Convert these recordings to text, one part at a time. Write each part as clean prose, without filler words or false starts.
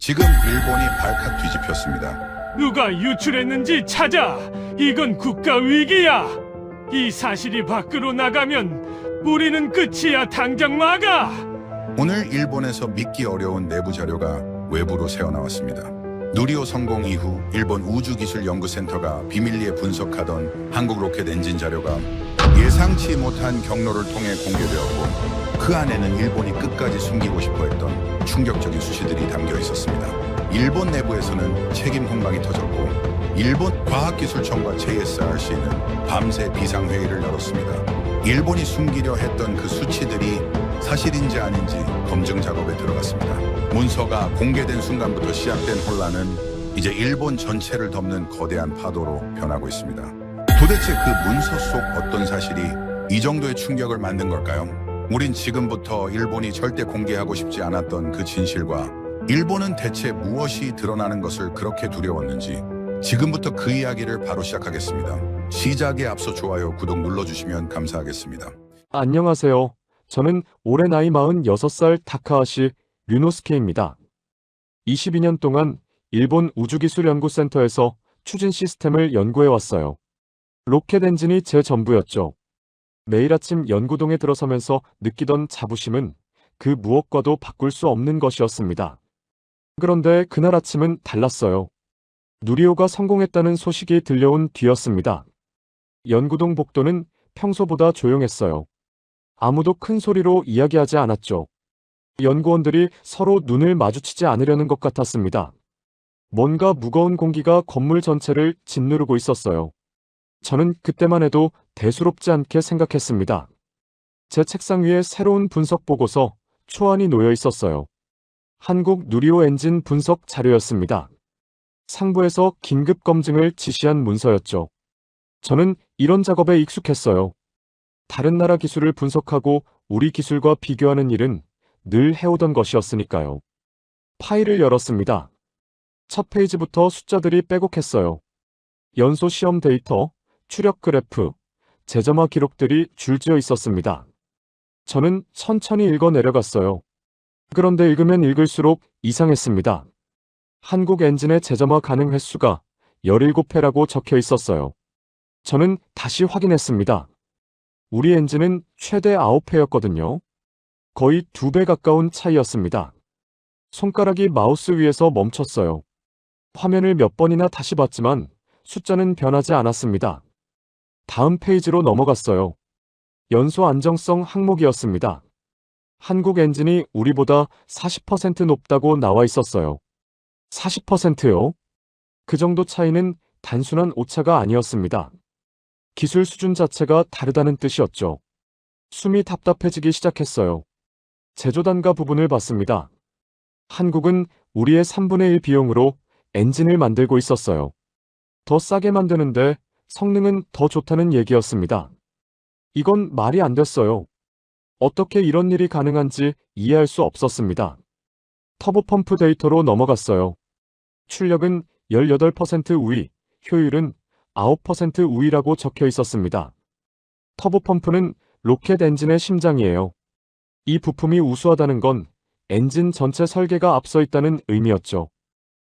지금 일본이 발칵 뒤집혔습니다. 누가 유출했는지 찾아. 이건 국가 위기야. 이 사실이 밖으로 나가면 우리는 끝이야. 당장 막아. 오늘 일본에서 믿기 어려운 내부 자료가 외부로 새어나왔습니다. 누리호 성공 이후 일본 우주기술연구센터가 비밀리에 분석하던 한국 로켓 엔진 자료가 예상치 못한 경로를 통해 공개되었고, 그 안에는 일본이 끝까지 숨기고 싶어 했던 충격적인 수치들이 담겨 있었습니다. 일본 내부에서는 책임 공방이 터졌고, 일본 과학기술청과 JSRC는 밤새 비상회의를 열었습니다. 일본이 숨기려 했던 그 수치들이 사실인지 아닌지 검증 작업에 들어갔습니다. 문서가 공개된 순간부터 시작된 혼란은 이제 일본 전체를 덮는 거대한 파도로 변하고 있습니다. 도대체 그 문서 속 어떤 사실이 이 정도의 충격을 만든 걸까요? 우린 지금부터 일본이 절대 공개하고 싶지 않았던 그 진실과 일본은 대체 무엇이 드러나는 것을 그렇게 두려웠는지, 지금부터 그 이야기를 바로 시작하겠습니다. 시작에 앞서 좋아요, 구독 눌러주시면 감사하겠습니다. 안녕하세요. 저는 올해 나이 46살 다카하시 류노스케입니다. 22년 동안 일본 우주기술연구센터에서 추진 시스템을 연구해왔어요. 로켓 엔진이 제 전부였죠. 매일 아침 연구동에 들어서면서 느끼던 자부심은 그 무엇과도 바꿀 수 없는 것이었습니다. 그런데 그날 아침은 달랐어요. 누리호가 성공했다는 소식이 들려온 뒤였습니다. 연구동 복도는 평소보다 조용했어요. 아무도 큰 소리로 이야기하지 않았죠. 연구원들이 서로 눈을 마주치지 않으려는 것 같았습니다. 뭔가 무거운 공기가 건물 전체를 짓누르고 있었어요. 저는 그때만 해도 대수롭지 않게 생각했습니다. 제 책상 위에 새로운 분석 보고서 초안이 놓여 있었어요. 한국 누리호 엔진 분석 자료였습니다. 상부에서 긴급 검증을 지시한 문서였죠. 저는 이런 작업에 익숙했어요. 다른 나라 기술을 분석하고 우리 기술과 비교하는 일은 늘 해오던 것이었으니까요. 파일을 열었습니다. 첫 페이지부터 숫자들이 빼곡했어요. 연소 시험 데이터, 추력 그래프, 제점화 기록들이 줄지어 있었습니다. 저는 천천히 읽어 내려갔어요. 그런데 읽으면 읽을수록 이상했습니다. 한국 엔진의 제점화 가능 횟수가 17회라고 적혀 있었어요. 저는 다시 확인했습니다. 우리 엔진은 최대 9회였거든요. 거의 2배 가까운 차이였습니다. 손가락이 마우스 위에서 멈췄어요. 화면을 몇 번이나 다시 봤지만 숫자는 변하지 않았습니다. 다음 페이지로 넘어갔어요. 연소 안정성 항목이었습니다. 한국 엔진이 우리보다 40% 높다고 나와 있었어요. 40%요? 그 정도 차이는 단순한 오차가 아니었습니다. 기술 수준 자체가 다르다는 뜻이었죠. 숨이 답답해지기 시작했어요. 제조 단가 부분을 봤습니다. 한국은 우리의 3분의 1 비용으로 엔진을 만들고 있었어요. 더 싸게 만드는데 성능은 더 좋다는 얘기였습니다. 이건 말이 안 됐어요. 어떻게 이런 일이 가능한지 이해할 수 없었습니다. 터보펌프 데이터로 넘어갔어요. 출력은 18% 우위, 효율은 9% 우위라고 적혀 있었습니다. 터보펌프는 로켓 엔진의 심장이에요. 이 부품이 우수하다는 건 엔진 전체 설계가 앞서 있다는 의미였죠.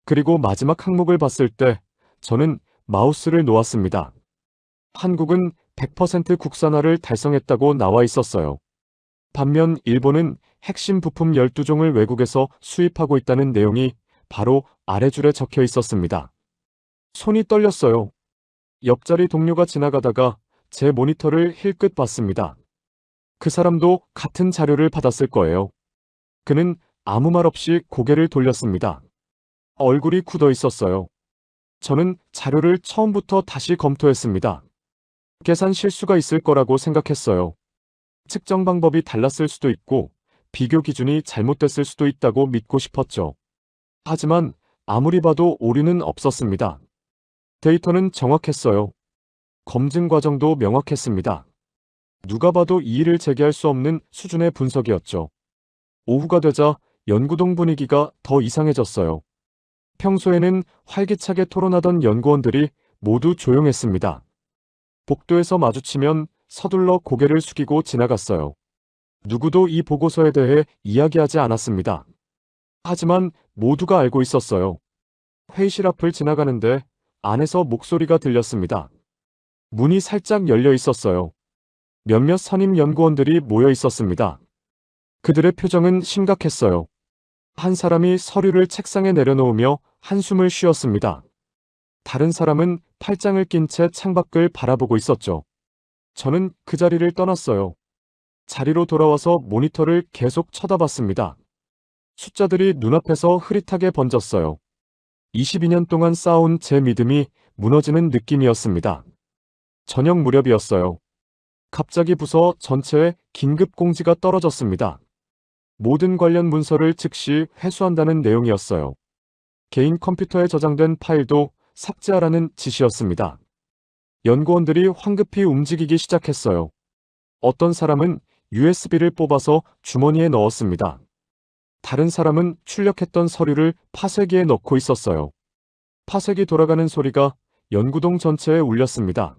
그리고 마지막 항목을 봤을 때 저는 마우스를 놓았습니다. 한국은 100% 국산화를 달성했다고 나와 있었어요. 반면 일본은 핵심 부품 12종을 외국에서 수입하고 있다는 내용이 바로 아래 줄에 적혀 있었습니다. 손이 떨렸어요. 옆자리 동료가 지나가다가 제 모니터를 힐끗 봤습니다. 그 사람도 같은 자료를 받았을 거예요. 그는 아무 말 없이 고개를 돌렸습니다. 얼굴이 굳어 있었어요. 저는 자료를 처음부터 다시 검토했습니다. 계산 실수가 있을 거라고 생각했어요. 측정 방법이 달랐을 수도 있고 비교 기준이 잘못됐을 수도 있다고 믿고 싶었죠. 하지만 아무리 봐도 오류는 없었습니다. 데이터는 정확했어요. 검증 과정도 명확했습니다. 누가 봐도 이의를 제기할 수 없는 수준의 분석이었죠. 오후가 되자 연구동 분위기가 더 이상해졌어요. 평소에는 활기차게 토론하던 연구원들이 모두 조용했습니다. 복도에서 마주치면 서둘러 고개를 숙이고 지나갔어요. 누구도 이 보고서에 대해 이야기하지 않았습니다. 하지만 모두가 알고 있었어요. 회의실 앞을 지나가는데 안에서 목소리가 들렸습니다. 문이 살짝 열려 있었어요. 몇몇 선임 연구원들이 모여 있었습니다. 그들의 표정은 심각했어요. 한 사람이 서류를 책상에 내려놓으며 한숨을 쉬었습니다. 다른 사람은 팔짱을 낀 채 창밖을 바라보고 있었죠. 저는 그 자리를 떠났어요. 자리로 돌아와서 모니터를 계속 쳐다봤습니다. 숫자들이 눈앞에서 흐릿하게 번졌어요. 22년 동안 쌓아온 제 믿음이 무너지는 느낌이었습니다. 저녁 무렵이었어요. 갑자기 부서 전체에 긴급 공지가 떨어졌습니다. 모든 관련 문서를 즉시 회수한다는 내용이었어요. 개인 컴퓨터에 저장된 파일도 삭제하라는 지시였습니다. 연구원들이 황급히 움직이기 시작했어요. 어떤 사람은 USB를 뽑아서 주머니에 넣었습니다. 다른 사람은 출력했던 서류를 파쇄기에 넣고 있었어요. 파쇄기 돌아가는 소리가 연구동 전체에 울렸습니다.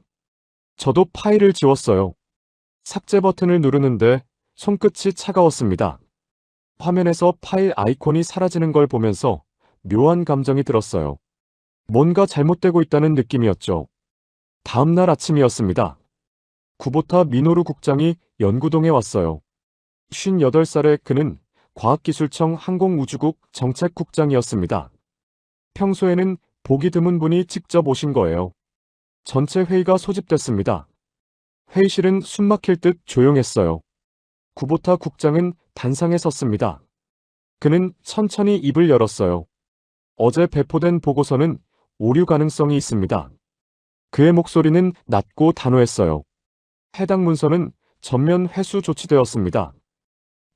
저도 파일을 지웠어요. 삭제 버튼을 누르는데 손끝이 차가웠습니다. 화면에서 파일 아이콘이 사라지는 걸 보면서 묘한 감정이 들었어요. 뭔가 잘못되고 있다는 느낌이었죠. 다음 날 아침이었습니다. 구보타 미노루 국장이 연구동에 왔어요. 58살의 그는 과학기술청 항공우주국 정책국장이었습니다. 평소에는 보기 드문 분이 직접 오신 거예요. 전체 회의가 소집됐습니다. 회의실은 숨막힐 듯 조용했어요. 구보타 국장은 단상에 섰습니다. 그는 천천히 입을 열었어요. 어제 배포된 보고서는 오류 가능성이 있습니다. 그의 목소리는 낮고 단호했어요. 해당 문서는 전면 회수 조치되었습니다.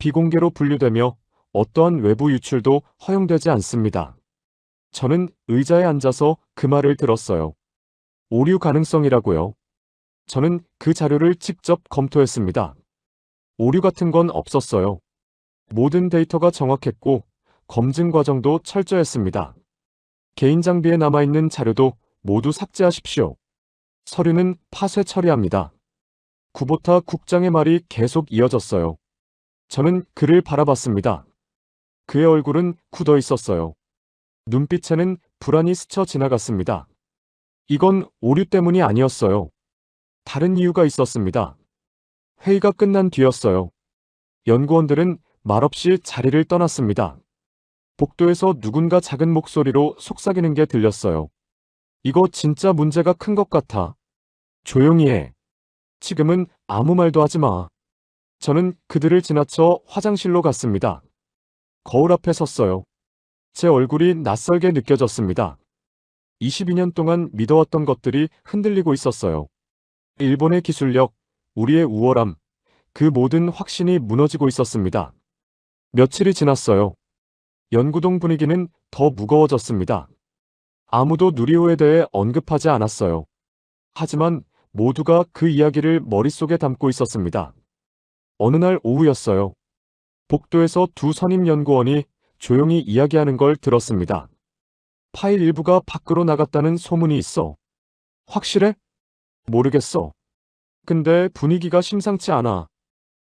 비공개로 분류되며 어떠한 외부 유출도 허용되지 않습니다. 저는 의자에 앉아서 그 말을 들었어요. 오류 가능성이라고요. 저는 그 자료를 직접 검토했습니다. 오류 같은 건 없었어요. 모든 데이터가 정확했고 검증 과정도 철저했습니다. 개인 장비에 남아있는 자료도 모두 삭제하십시오. 서류는 파쇄 처리합니다. 구보타 국장의 말이 계속 이어졌어요. 저는 그를 바라봤습니다. 그의 얼굴은 굳어 있었어요. 눈빛에는 불안이 스쳐 지나갔습니다. 이건 오류 때문이 아니었어요. 다른 이유가 있었습니다. 회의가 끝난 뒤였어요. 연구원들은 말없이 자리를 떠났습니다. 복도에서 누군가 작은 목소리로 속삭이는 게 들렸어요. 이거 진짜 문제가 큰 것 같아. 조용히 해. 지금은 아무 말도 하지 마. 저는 그들을 지나쳐 화장실로 갔습니다. 거울 앞에 섰어요. 제 얼굴이 낯설게 느껴졌습니다. 22년 동안 믿어왔던 것들이 흔들리고 있었어요. 일본의 기술력, 우리의 우월함, 그 모든 확신이 무너지고 있었습니다. 며칠이 지났어요. 연구동 분위기는 더 무거워졌습니다. 아무도 누리호에 대해 언급하지 않았어요. 하지만 모두가 그 이야기를 머릿속에 담고 있었습니다. 어느 날 오후였어요. 복도에서 두 선임 연구원이 조용히 이야기하는 걸 들었습니다. 파일 일부가 밖으로 나갔다는 소문이 있어. 확실해? 모르겠어. 근데 분위기가 심상치 않아.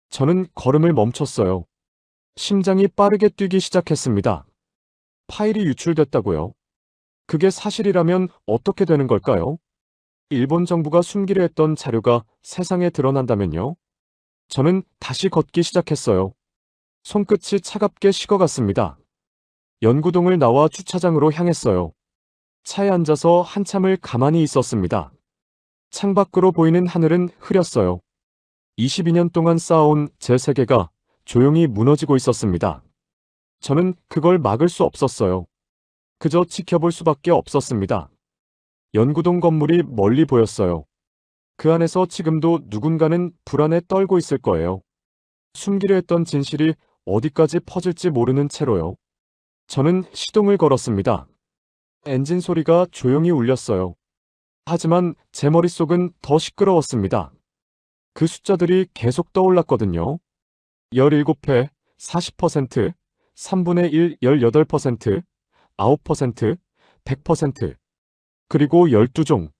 저는 걸음을 멈췄어요. 심장이 빠르게 뛰기 시작했습니다. 파일이 유출됐다고요? 그게 사실이라면 어떻게 되는 걸까요? 일본 정부가 숨기려 했던 자료가 세상에 드러난다면요? 저는 다시 걷기 시작했어요. 손끝이 차갑게 식어갔습니다. 연구동을 나와 주차장으로 향했어요. 차에 앉아서 한참을 가만히 있었습니다. 창밖으로 보이는 하늘은 흐렸어요. 22년 동안 쌓아온 제 세계가 조용히 무너지고 있었습니다. 저는 그걸 막을 수 없었어요. 그저 지켜볼 수밖에 없었습니다. 연구동 건물이 멀리 보였어요. 그 안에서 지금도 누군가는 불안에 떨고 있을 거예요. 숨기려 했던 진실이 어디까지 퍼질지 모르는 채로요. 저는 시동을 걸었습니다. 엔진 소리가 조용히 울렸어요. 하지만 제 머릿속은 더 시끄러웠습니다. 그 숫자들이 계속 떠올랐거든요. 17회, 40%, 3분의 1, 18%, 9%, 100%, 그리고 12종.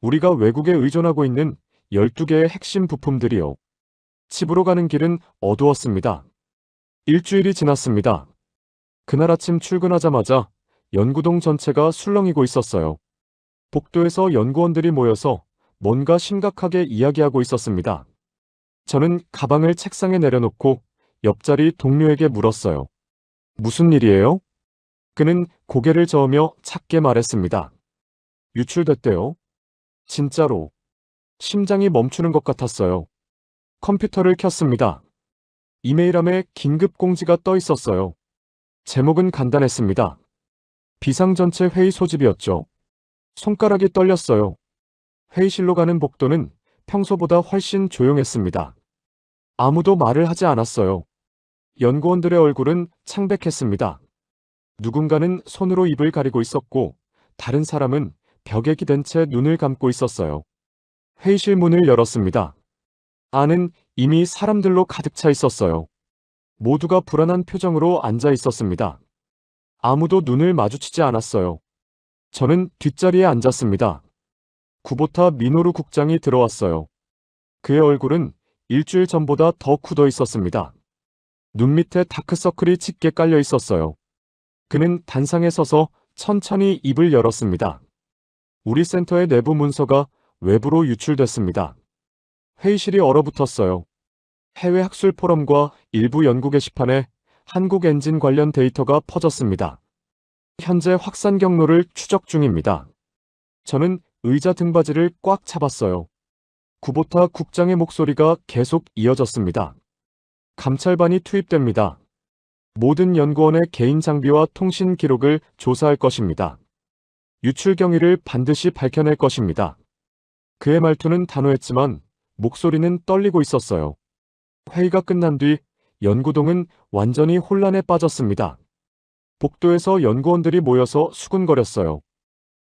우리가 외국에 의존하고 있는 12개의 핵심 부품들이요. 집으로 가는 길은 어두웠습니다. 일주일이 지났습니다. 그날 아침 출근하자마자 연구동 전체가 술렁이고 있었어요. 복도에서 연구원들이 모여서 뭔가 심각하게 이야기하고 있었습니다. 저는 가방을 책상에 내려놓고 옆자리 동료에게 물었어요. 무슨 일이에요? 그는 고개를 저으며 작게 말했습니다. 유출됐대요. 진짜로. 심장이 멈추는 것 같았어요. 컴퓨터를 켰습니다. 이메일함에 긴급 공지가 떠 있었어요. 제목은 간단했습니다. 비상전체 회의 소집이었죠. 손가락이 떨렸어요. 회의실로 가는 복도는 평소보다 훨씬 조용했습니다. 아무도 말을 하지 않았어요. 연구원들의 얼굴은 창백했습니다. 누군가는 손으로 입을 가리고 있었고 다른 사람은 벽에 기댄 채 눈을 감고 있었어요. 회의실 문을 열었습니다. 안은 이미 사람들로 가득 차 있었어요. 모두가 불안한 표정으로 앉아 있었습니다. 아무도 눈을 마주치지 않았어요. 저는 뒷자리에 앉았습니다. 구보타 미노루 국장이 들어왔어요. 그의 얼굴은 일주일 전보다 더 굳어 있었습니다. 눈 밑에 다크서클이 짙게 깔려 있었어요. 그는 단상에 서서 천천히 입을 열었습니다. 우리 센터의 내부 문서가 외부로 유출됐습니다. 회의실이 얼어붙었어요. 해외 학술 포럼과 일부 연구 게시판에 한국 엔진 관련 데이터가 퍼졌습니다. 현재 확산 경로를 추적 중입니다. 저는 의자 등받이를 꽉 잡았어요. 구보타 국장의 목소리가 계속 이어졌습니다. 감찰반이 투입됩니다. 모든 연구원의 개인 장비와 통신 기록을 조사할 것입니다. 유출 경위를 반드시 밝혀낼 것입니다. 그의 말투는 단호했지만 목소리는 떨리고 있었어요. 회의가 끝난 뒤 연구동은 완전히 혼란에 빠졌습니다. 복도에서 연구원들이 모여서 수군거렸어요.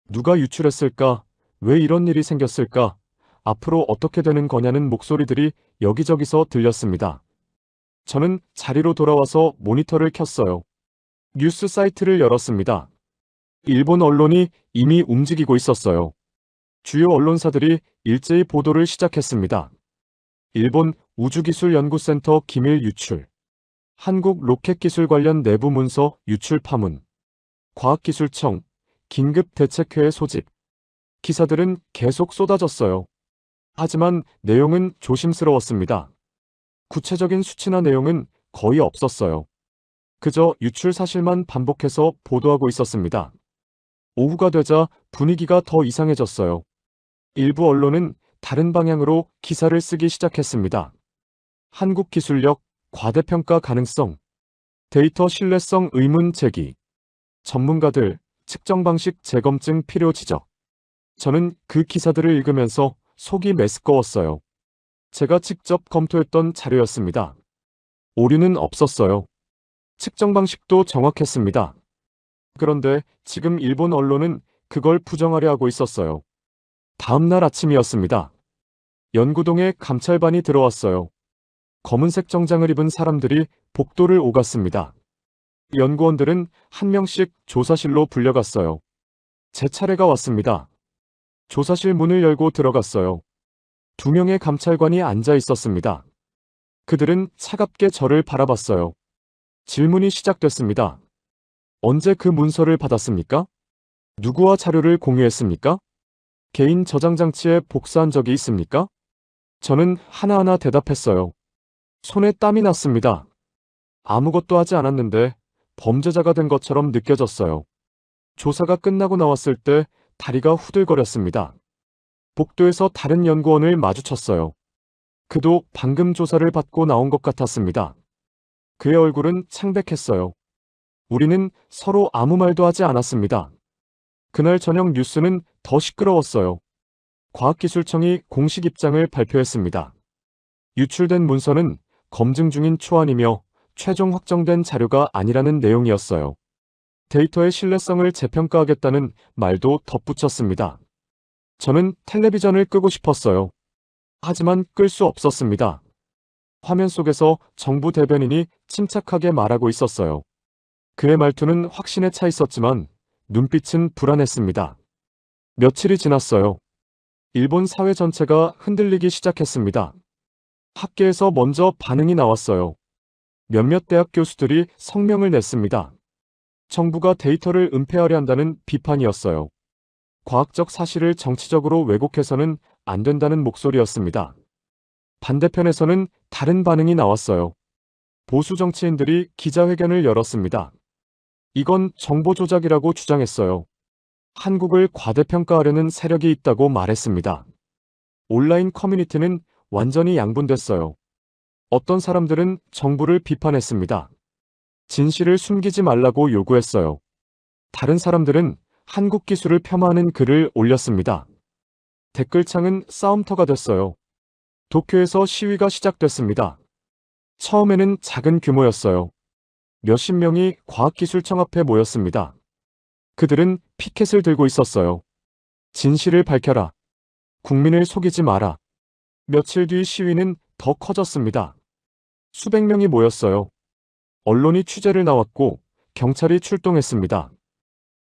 누가 유출했을까? 왜 이런 일이 생겼을까? 앞으로 어떻게 되는 거냐는 목소리들이 여기저기서 들렸습니다. 저는 자리로 돌아와서 모니터를 켰어요. 뉴스 사이트를 열었습니다. 일본 언론이 이미 움직이고 있었어요. 주요 언론사들이 일제히 보도를 시작했습니다. 일본 우주기술연구센터 기밀 유출, 한국 로켓기술 관련 내부 문서 유출 파문, 과학기술청 긴급대책회의 소집. 기사들은 계속 쏟아졌어요. 하지만 내용은 조심스러웠습니다. 구체적인 수치나 내용은 거의 없었어요. 그저 유출 사실만 반복해서 보도하고 있었습니다. 오후가 되자 분위기가 더 이상해졌어요. 일부 언론은 다른 방향으로 기사를 쓰기 시작했습니다. 한국 기술력, 과대평가 가능성, 데이터 신뢰성 의문 제기, 전문가들, 측정 방식 재검증 필요 지적. 저는 그 기사들을 읽으면서 속이 메스꺼웠어요. 제가 직접 검토했던 자료였습니다. 오류는 없었어요. 측정 방식도 정확했습니다. 그런데 지금 일본 언론은 그걸 부정하려 하고 있었어요. 다음 날 아침이었습니다. 연구동에 감찰반이 들어왔어요. 검은색 정장을 입은 사람들이 복도를 오갔습니다. 연구원들은 한 명씩 조사실로 불려갔어요. 제 차례가 왔습니다. 조사실 문을 열고 들어갔어요. 2명의 감찰관이 앉아 있었습니다. 그들은 차갑게 저를 바라봤어요. 질문이 시작됐습니다. 언제 그 문서를 받았습니까? 누구와 자료를 공유했습니까? 개인 저장 장치에 복사한 적이 있습니까? 저는 하나하나 대답했어요. 손에 땀이 났습니다. 아무것도 하지 않았는데 범죄자가 된 것처럼 느껴졌어요. 조사가 끝나고 나왔을 때 다리가 후들거렸습니다. 복도에서 다른 연구원을 마주쳤어요. 그도 방금 조사를 받고 나온 것 같았습니다. 그의 얼굴은 창백했어요. 우리는 서로 아무 말도 하지 않았습니다. 그날 저녁 뉴스는 더 시끄러웠어요. 과학기술청이 공식 입장을 발표했습니다. 유출된 문서는 검증 중인 초안이며 최종 확정된 자료가 아니라는 내용이었어요. 데이터의 신뢰성을 재평가하겠다는 말도 덧붙였습니다. 저는 텔레비전을 끄고 싶었어요. 하지만 끌 수 없었습니다. 화면 속에서 정부 대변인이 침착하게 말하고 있었어요. 그의 말투는 확신에 차 있었지만 눈빛은 불안했습니다. 며칠이 지났어요. 일본 사회 전체가 흔들리기 시작했습니다. 학계에서 먼저 반응이 나왔어요. 몇몇 대학 교수들이 성명을 냈습니다. 정부가 데이터를 은폐하려 한다는 비판이었어요. 과학적 사실을 정치적으로 왜곡해서는 안 된다는 목소리였습니다. 반대편에서는 다른 반응이 나왔어요. 보수 정치인들이 기자회견을 열었습니다. 이건 정보 조작이라고 주장했어요. 한국을 과대평가하려는 세력이 있다고 말했습니다. 온라인 커뮤니티는 완전히 양분됐어요. 어떤 사람들은 정부를 비판했습니다. 진실을 숨기지 말라고 요구했어요. 다른 사람들은 한국 기술을 폄하하는 글을 올렸습니다. 댓글창은 싸움터가 됐어요. 도쿄에서 시위가 시작됐습니다. 처음에는 작은 규모였어요. 몇십 명이 과학기술청 앞에 모였습니다. 그들은 피켓을 들고 있었어요. 진실을 밝혀라. 국민을 속이지 마라. 며칠 뒤 시위는 더 커졌습니다. 수백 명이 모였어요. 언론이 취재를 나왔고 경찰이 출동했습니다.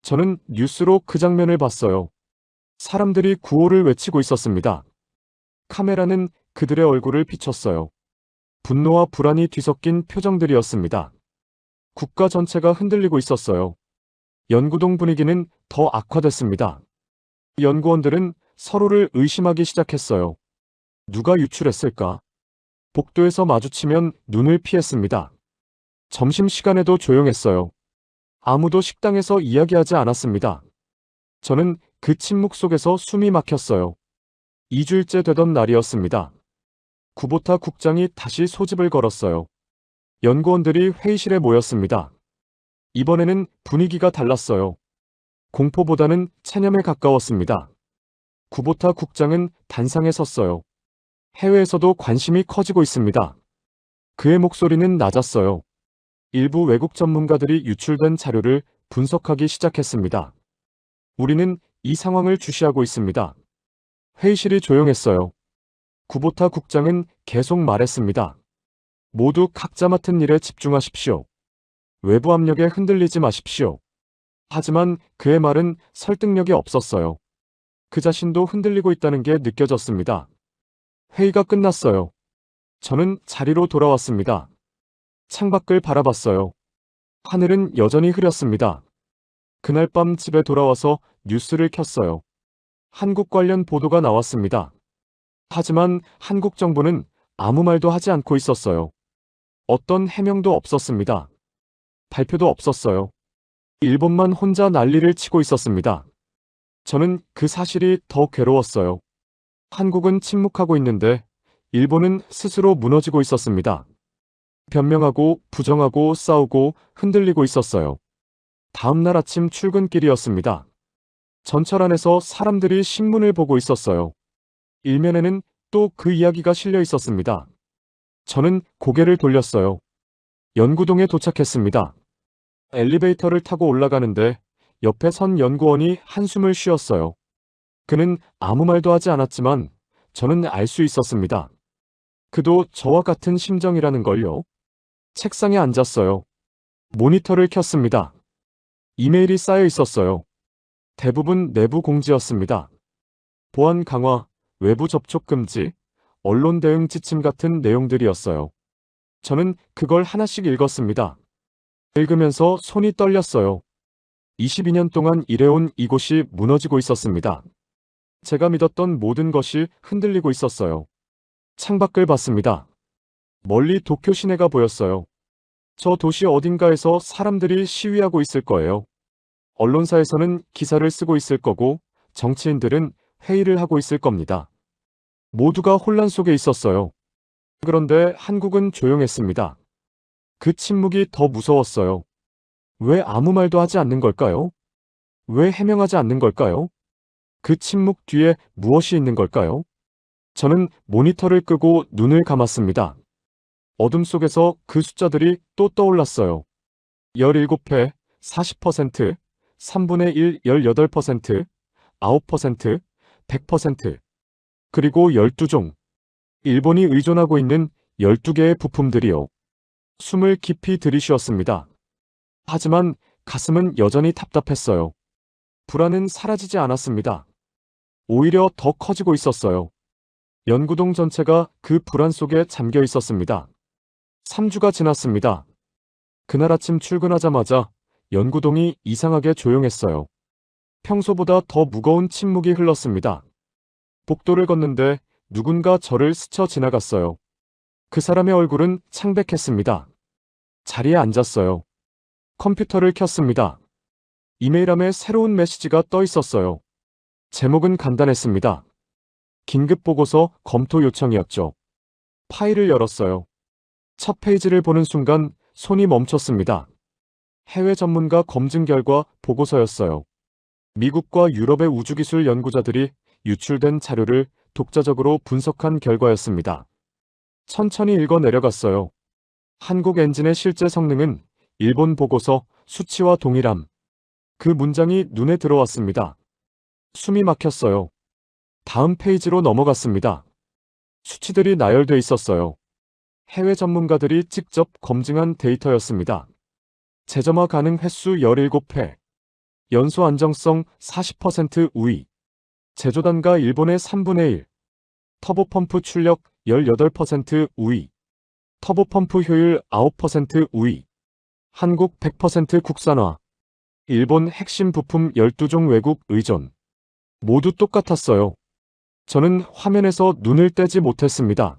저는 뉴스로 그 장면을 봤어요. 사람들이 구호를 외치고 있었습니다. 카메라는 그들의 얼굴을 비췄어요. 분노와 불안이 뒤섞인 표정들이었습니다. 국가 전체가 흔들리고 있었어요. 연구동 분위기는 더 악화됐습니다. 연구원들은 서로를 의심하기 시작했어요. 누가 유출했을까? 복도에서 마주치면 눈을 피했습니다. 점심시간에도 조용했어요. 아무도 식당에서 이야기하지 않았습니다. 저는 그 침묵 속에서 숨이 막혔어요. 2주일째 되던 날이었습니다. 구보타 국장이 다시 소집을 걸었어요. 연구원들이 회의실에 모였습니다. 이번에는 분위기가 달랐어요. 공포보다는 체념에 가까웠습니다. 구보타 국장은 단상에 섰어요. 해외에서도 관심이 커지고 있습니다. 그의 목소리는 낮았어요. 일부 외국 전문가들이 유출된 자료를 분석하기 시작했습니다. 우리는 이 상황을 주시하고 있습니다. 회의실이 조용했어요. 구보타 국장은 계속 말했습니다. 모두 각자 맡은 일에 집중하십시오. 외부 압력에 흔들리지 마십시오. 하지만 그의 말은 설득력이 없었어요. 그 자신도 흔들리고 있다는 게 느껴졌습니다. 회의가 끝났어요. 저는 자리로 돌아왔습니다. 창밖을 바라봤어요. 하늘은 여전히 흐렸습니다. 그날 밤 집에 돌아와서 뉴스를 켰어요. 한국 관련 보도가 나왔습니다. 하지만 한국 정부는 아무 말도 하지 않고 있었어요. 어떤 해명도 없었습니다. 발표도 없었어요. 일본만 혼자 난리를 치고 있었습니다. 저는 그 사실이 더 괴로웠어요. 한국은 침묵하고 있는데 일본은 스스로 무너지고 있었습니다. 변명하고 부정하고 싸우고 흔들리고 있었어요. 다음 날 아침 출근길이었습니다. 전철 안에서 사람들이 신문을 보고 있었어요. 일면에는 또 그 이야기가 실려 있었습니다. 저는 고개를 돌렸어요. 연구동에 도착했습니다. 엘리베이터를 타고 올라가는데 옆에 선 연구원이 한숨을 쉬었어요. 그는 아무 말도 하지 않았지만 저는 알 수 있었습니다. 그도 저와 같은 심정이라는 걸요. 책상에 앉았어요. 모니터를 켰습니다. 이메일이 쌓여 있었어요. 대부분 내부 공지였습니다. 보안 강화, 외부 접촉 금지, 언론 대응 지침 같은 내용들이었어요. 저는 그걸 하나씩 읽었습니다. 읽으면서 손이 떨렸어요. 22년 동안 일해온 이곳이 무너지고 있었습니다. 제가 믿었던 모든 것이 흔들리고 있었어요. 창밖을 봤습니다. 멀리 도쿄 시내가 보였어요. 저 도시 어딘가에서 사람들이 시위하고 있을 거예요. 언론사에서는 기사를 쓰고 있을 거고 정치인들은 회의를 하고 있을 겁니다. 모두가 혼란 속에 있었어요. 그런데 한국은 조용했습니다. 그 침묵이 더 무서웠어요. 왜 아무 말도 하지 않는 걸까요? 왜 해명하지 않는 걸까요? 그 침묵 뒤에 무엇이 있는 걸까요? 저는 모니터를 끄고 눈을 감았습니다. 어둠 속에서 그 숫자들이 또 떠올랐어요. 17회, 40%, 3분의 1, 18%, 9%, 100%, 그리고 12종. 일본이 의존하고 있는 12개의 부품들이요. 숨을 깊이 들이쉬었습니다. 하지만 가슴은 여전히 답답했어요. 불안은 사라지지 않았습니다. 오히려 더 커지고 있었어요. 연구동 전체가 그 불안 속에 잠겨 있었습니다. 3주가 지났습니다. 그날 아침 출근하자마자 연구동이 이상하게 조용했어요. 평소보다 더 무거운 침묵이 흘렀습니다. 복도를 걷는데 누군가 저를 스쳐 지나갔어요. 그 사람의 얼굴은 창백했습니다. 자리에 앉았어요. 컴퓨터를 켰습니다. 이메일함에 새로운 메시지가 떠 있었어요. 제목은 간단했습니다. 긴급 보고서 검토 요청이었죠. 파일을 열었어요. 첫 페이지를 보는 순간 손이 멈췄습니다. 해외 전문가 검증 결과 보고서였어요. 미국과 유럽의 우주기술 연구자들이 유출된 자료를 독자적으로 분석한 결과였습니다. 천천히 읽어 내려갔어요. 한국 엔진의 실제 성능은 일본 보고서 수치와 동일함. 그 문장이 눈에 들어왔습니다. 숨이 막혔어요. 다음 페이지로 넘어갔습니다. 수치들이 나열돼 있었어요. 해외 전문가들이 직접 검증한 데이터였습니다. 재점화 가능 횟수 17회, 연소 안정성 40% 우위, 제조단가 일본의 3분의 1, 터보펌프 출력 18% 우위, 터보펌프 효율 9% 우위, 한국 100% 국산화, 일본 핵심 부품 12종 외국 의존. 모두 똑같았어요. 저는 화면에서 눈을 떼지 못했습니다.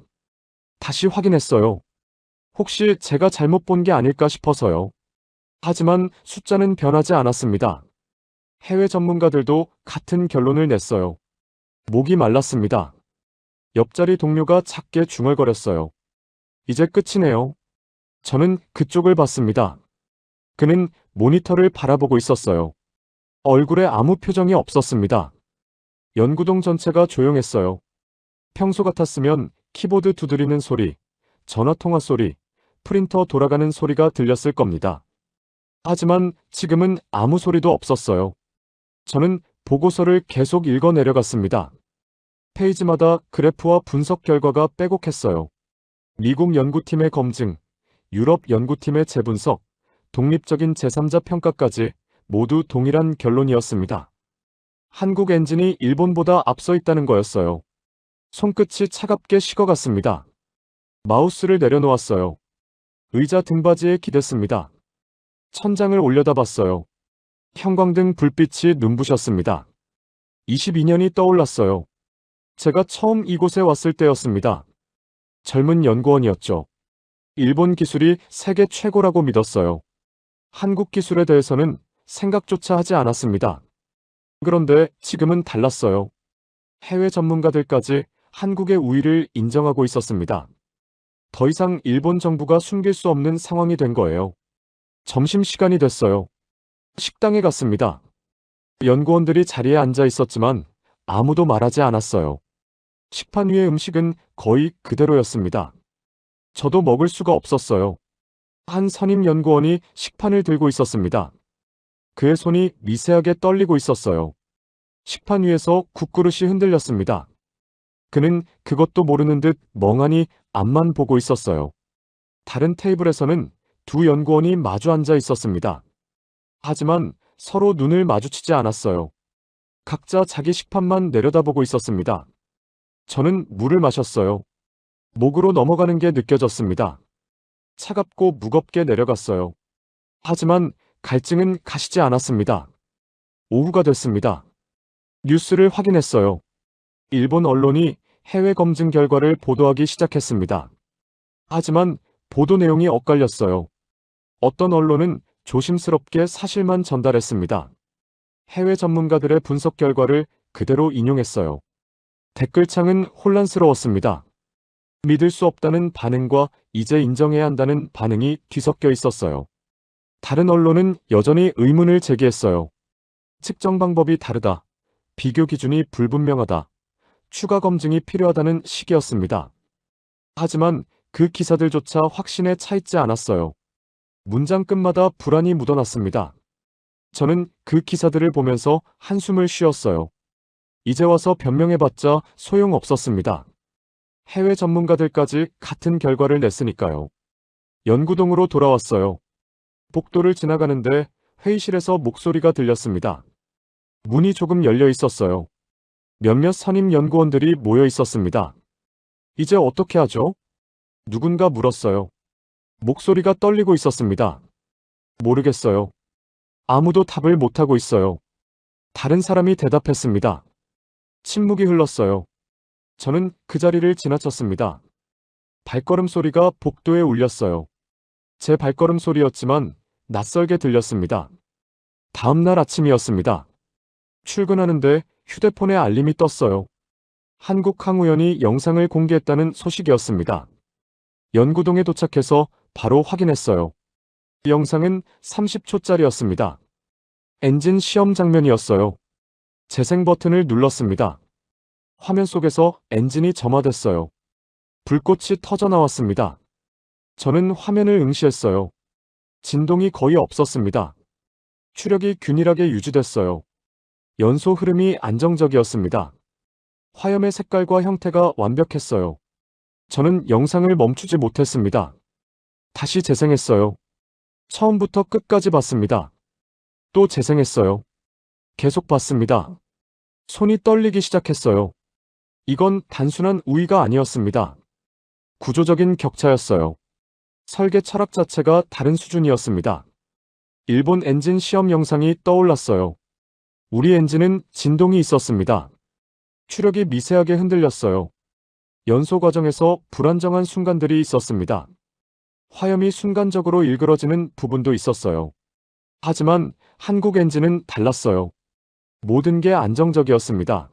다시 확인했어요. 혹시 제가 잘못 본 게 아닐까 싶어서요. 하지만 숫자는 변하지 않았습니다. 해외 전문가들도 같은 결론을 냈어요. 목이 말랐습니다. 옆자리 동료가 작게 중얼거렸어요. 이제 끝이네요. 저는 그쪽을 봤습니다. 그는 모니터를 바라보고 있었어요. 얼굴에 아무 표정이 없었습니다. 연구동 전체가 조용했어요. 평소 같았으면 키보드 두드리는 소리, 전화통화 소리, 프린터 돌아가는 소리가 들렸을 겁니다. 하지만 지금은 아무 소리도 없었어요. 저는 보고서를 계속 읽어 내려갔습니다. 페이지마다 그래프와 분석 결과가 빼곡했어요. 미국 연구팀의 검증, 유럽 연구팀의 재분석, 독립적인 제3자 평가까지 모두 동일한 결론이었습니다. 한국 엔진이 일본보다 앞서 있다는 거였어요. 손끝이 차갑게 식어갔습니다. 마우스를 내려놓았어요. 의자 등받이에 기댔습니다. 천장을 올려다봤어요. 형광등 불빛이 눈부셨습니다. 22년이 떠올랐어요. 제가 처음 이곳에 왔을 때였습니다. 젊은 연구원이었죠. 일본 기술이 세계 최고라고 믿었어요. 한국 기술에 대해서는 생각조차 하지 않았습니다. 그런데 지금은 달랐어요. 해외 전문가들까지 한국의 우위를 인정하고 있었습니다. 더 이상 일본 정부가 숨길 수 없는 상황이 된 거예요. 점심시간이 됐어요. 식당에 갔습니다. 연구원들이 자리에 앉아 있었지만 아무도 말하지 않았어요. 식판 위의 음식은 거의 그대로였습니다. 저도 먹을 수가 없었어요. 한 선임 연구원이 식판을 들고 있었습니다. 그의 손이 미세하게 떨리고 있었어요. 식판 위에서 국그릇이 흔들렸습니다. 그는 그것도 모르는 듯 멍하니 앞만 보고 있었어요. 다른 테이블에서는 두 연구원이 마주 앉아 있었습니다. 하지만 서로 눈을 마주치지 않았어요. 각자 자기 식판만 내려다보고 있었습니다. 저는 물을 마셨어요. 목으로 넘어가는 게 느껴졌습니다. 차갑고 무겁게 내려갔어요. 하지만 갈증은 가시지 않았습니다. 오후가 됐습니다. 뉴스를 확인했어요. 일본 언론이 해외 검증 결과를 보도하기 시작했습니다. 하지만 보도 내용이 엇갈렸어요. 어떤 언론은 조심스럽게 사실만 전달했습니다. 해외 전문가들의 분석 결과를 그대로 인용했어요. 댓글창은 혼란스러웠습니다. 믿을 수 없다는 반응과 이제 인정해야 한다는 반응이 뒤섞여 있었어요. 다른 언론은 여전히 의문을 제기했어요. 측정 방법이 다르다. 비교 기준이 불분명하다. 추가 검증이 필요하다는 식이었습니다. 하지만 그 기사들조차 확신에 차 있지 않았어요. 문장 끝마다 불안이 묻어났습니다. 저는 그 기사들을 보면서 한숨을 쉬었어요. 이제 와서 변명해봤자 소용없었습니다. 해외 전문가들까지 같은 결과를 냈으니까요. 연구동으로 돌아왔어요. 복도를 지나가는데 회의실에서 목소리가 들렸습니다. 문이 조금 열려 있었어요. 몇몇 선임 연구원들이 모여 있었습니다. 이제 어떻게 하죠? 누군가 물었어요. 목소리가 떨리고 있었습니다. 모르겠어요. 아무도 답을 못하고 있어요. 다른 사람이 대답했습니다. 침묵이 흘렀어요. 저는 그 자리를 지나쳤습니다. 발걸음 소리가 복도에 울렸어요. 제 발걸음 소리였지만 낯설게 들렸습니다. 다음 날 아침이었습니다. 출근하는데 휴대폰에 알림이 떴어요. 한국항우연이 영상을 공개했다는 소식이었습니다. 연구동에 도착해서 바로 확인했어요. 영상은 30초짜리였습니다. 엔진 시험 장면이었어요. 재생 버튼을 눌렀습니다. 화면 속에서 엔진이 점화됐어요. 불꽃이 터져 나왔습니다. 저는 화면을 응시했어요. 진동이 거의 없었습니다. 추력이 균일하게 유지됐어요. 연소 흐름이 안정적이었습니다. 화염의 색깔과 형태가 완벽했어요. 저는 영상을 멈추지 못했습니다. 다시 재생했어요. 처음부터 끝까지 봤습니다. 또 재생했어요. 계속 봤습니다. 손이 떨리기 시작했어요. 이건 단순한 우위가 아니었습니다. 구조적인 격차였어요. 설계 철학 자체가 다른 수준이었습니다. 일본 엔진 시험 영상이 떠올랐어요. 우리 엔진은 진동이 있었습니다. 추력이 미세하게 흔들렸어요. 연소 과정에서 불안정한 순간들이 있었습니다. 화염이 순간적으로 일그러지는 부분도 있었어요. 하지만 한국 엔진은 달랐어요. 모든 게 안정적이었습니다.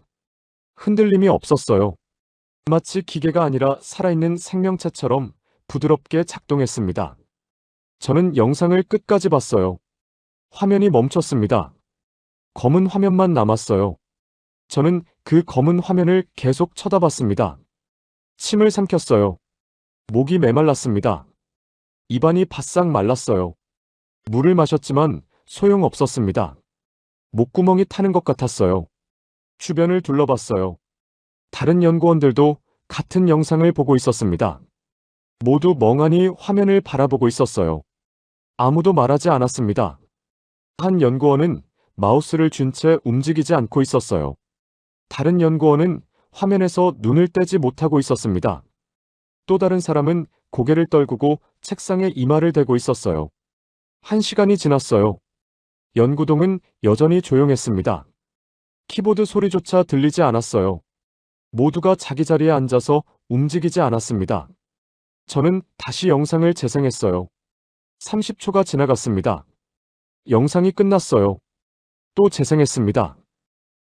흔들림이 없었어요. 마치 기계가 아니라 살아있는 생명체처럼 부드럽게 작동했습니다. 저는 영상을 끝까지 봤어요. 화면이 멈췄습니다. 검은 화면만 남았어요. 저는 그 검은 화면을 계속 쳐다봤습니다. 침을 삼켰어요. 목이 메말랐습니다. 입안이 바싹 말랐어요. 물을 마셨지만 소용없었습니다. 목구멍이 타는 것 같았어요. 주변을 둘러봤어요. 다른 연구원들도 같은 영상을 보고 있었습니다. 모두 멍하니 화면을 바라보고 있었어요. 아무도 말하지 않았습니다. 한 연구원은 마우스를 쥔 채 움직이지 않고 있었어요. 다른 연구원은 화면에서 눈을 떼지 못하고 있었습니다. 또 다른 사람은 고개를 떨구고 책상에 이마를 대고 있었어요. 1시간이 지났어요. 연구동은 여전히 조용했습니다. 키보드 소리조차 들리지 않았어요. 모두가 자기 자리에 앉아서 움직이지 않았습니다. 저는 다시 영상을 재생했어요. 30초가 지나갔습니다. 영상이 끝났어요. 또 재생했습니다.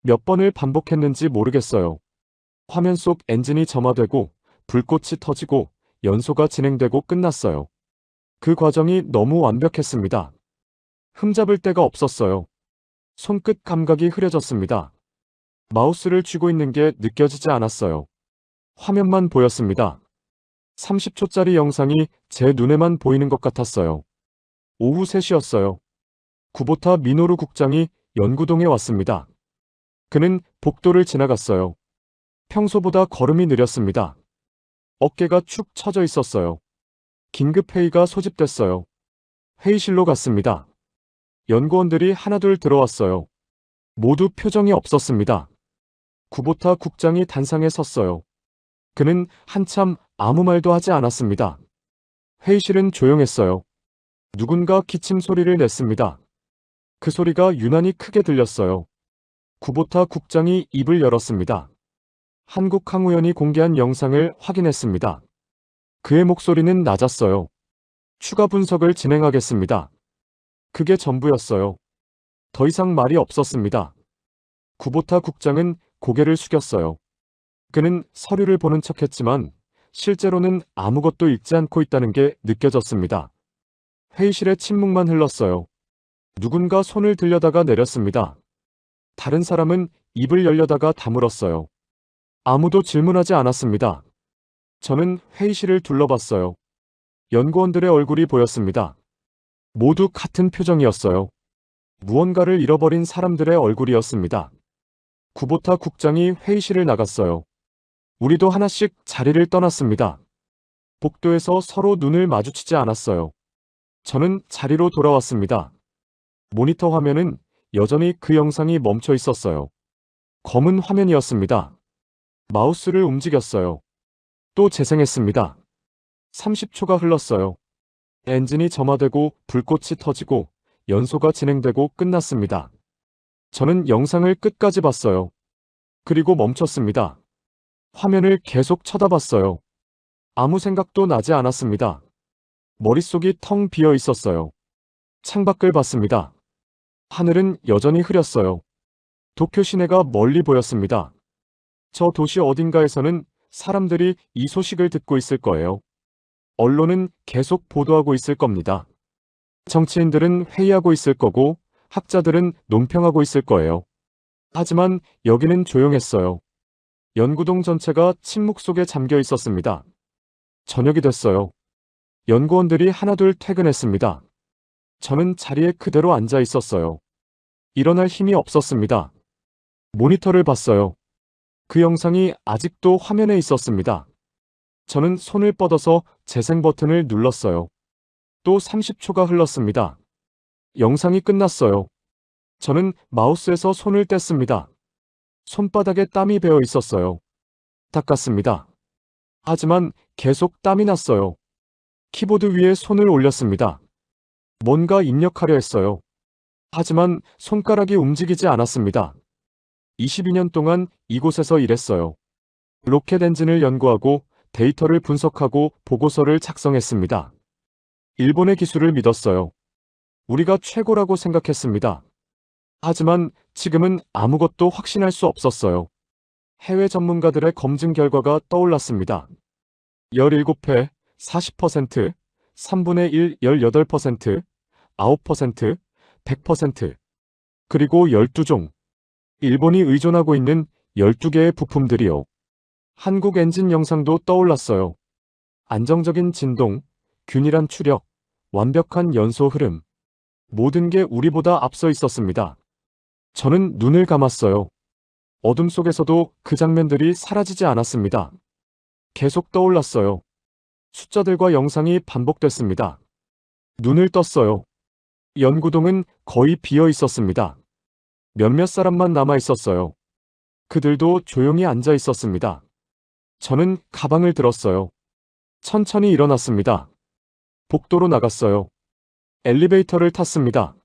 몇 번을 반복했는지 모르겠어요. 화면 속 엔진이 점화되고 불꽃이 터지고 연소가 진행되고 끝났어요. 그 과정이 너무 완벽했습니다. 흠잡을 데가 없었어요. 손끝 감각이 흐려졌습니다. 마우스를 쥐고 있는 게 느껴지지 않았어요. 화면만 보였습니다. 30초짜리 영상이 제 눈에만 보이는 것 같았어요. 오후 3시였어요. 구보타 미노루 국장이 연구동에 왔습니다. 그는 복도를 지나갔어요. 평소보다 걸음이 느렸습니다. 어깨가 축 처져 있었어요. 긴급회의가 소집됐어요. 회의실로 갔습니다. 연구원들이 하나둘 들어왔어요. 모두 표정이 없었습니다. 구보타 국장이 단상에 섰어요. 그는 한참 아무 말도 하지 않았습니다. 회의실은 조용했어요. 누군가 기침 소리를 냈습니다. 그 소리가 유난히 크게 들렸어요. 구보타 국장이 입을 열었습니다. 한국항우연이 공개한 영상을 확인했습니다. 그의 목소리는 낮았어요. 추가 분석을 진행하겠습니다. 그게 전부였어요. 더 이상 말이 없었습니다. 구보타 국장은 고개를 숙였어요. 그는 서류를 보는 척했지만 실제로는 아무것도 읽지 않고 있다는 게 느껴졌습니다. 회의실에 침묵만 흘렀어요. 누군가 손을 들려다가 내렸습니다. 다른 사람은 입을 열려다가 다물었어요. 아무도 질문하지 않았습니다. 저는 회의실을 둘러봤어요. 연구원들의 얼굴이 보였습니다. 모두 같은 표정이었어요. 무언가를 잃어버린 사람들의 얼굴이었습니다. 구보타 국장이 회의실을 나갔어요. 우리도 하나씩 자리를 떠났습니다. 복도에서 서로 눈을 마주치지 않았어요. 저는 자리로 돌아왔습니다. 모니터 화면은 여전히 그 영상이 멈춰 있었어요. 검은 화면이었습니다. 마우스를 움직였어요. 또 재생했습니다. 30초가 흘렀어요. 엔진이 점화되고 불꽃이 터지고 연소가 진행되고 끝났습니다. 저는 영상을 끝까지 봤어요. 그리고 멈췄습니다. 화면을 계속 쳐다봤어요. 아무 생각도 나지 않았습니다. 머릿속이 텅 비어 있었어요. 창밖을 봤습니다. 하늘은 여전히 흐렸어요. 도쿄 시내가 멀리 보였습니다. 저 도시 어딘가에서는 사람들이 이 소식을 듣고 있을 거예요. 언론은 계속 보도하고 있을 겁니다. 정치인들은 회의하고 있을 거고 학자들은 논평하고 있을 거예요. 하지만 여기는 조용했어요. 연구동 전체가 침묵 속에 잠겨 있었습니다. 저녁이 됐어요. 연구원들이 하나둘 퇴근했습니다. 저는 자리에 그대로 앉아 있었어요. 일어날 힘이 없었습니다. 모니터를 봤어요. 그 영상이 아직도 화면에 있었습니다. 저는 손을 뻗어서 재생 버튼을 눌렀어요. 또 30초가 흘렀습니다. 영상이 끝났어요. 저는 마우스에서 손을 뗐습니다. 손바닥에 땀이 배어 있었어요. 닦았습니다. 하지만 계속 땀이 났어요. 키보드 위에 손을 올렸습니다. 뭔가 입력하려 했어요. 하지만 손가락이 움직이지 않았습니다. 22년 동안 이곳에서 일했어요. 로켓 엔진을 연구하고 데이터를 분석하고 보고서를 작성했습니다. 일본의 기술을 믿었어요. 우리가 최고라고 생각했습니다. 하지만 지금은 아무것도 확신할 수 없었어요. 해외 전문가들의 검증 결과가 떠올랐습니다. 17회, 40%, 3분의 1, 18%, 9%, 100%, 그리고 12종. 일본이 의존하고 있는 12개의 부품들이요. 한국 엔진 영상도 떠올랐어요. 안정적인 진동, 균일한 추력, 완벽한 연소 흐름. 모든 게 우리보다 앞서 있었습니다. 저는 눈을 감았어요. 어둠 속에서도 그 장면들이 사라지지 않았습니다. 계속 떠올랐어요. 숫자들과 영상이 반복됐습니다. 눈을 떴어요. 연구동은 거의 비어 있었습니다. 몇몇 사람만 남아 있었어요. 그들도 조용히 앉아 있었습니다. 저는 가방을 들었어요. 천천히 일어났습니다. 복도로 나갔어요. 엘리베이터를 탔습니다.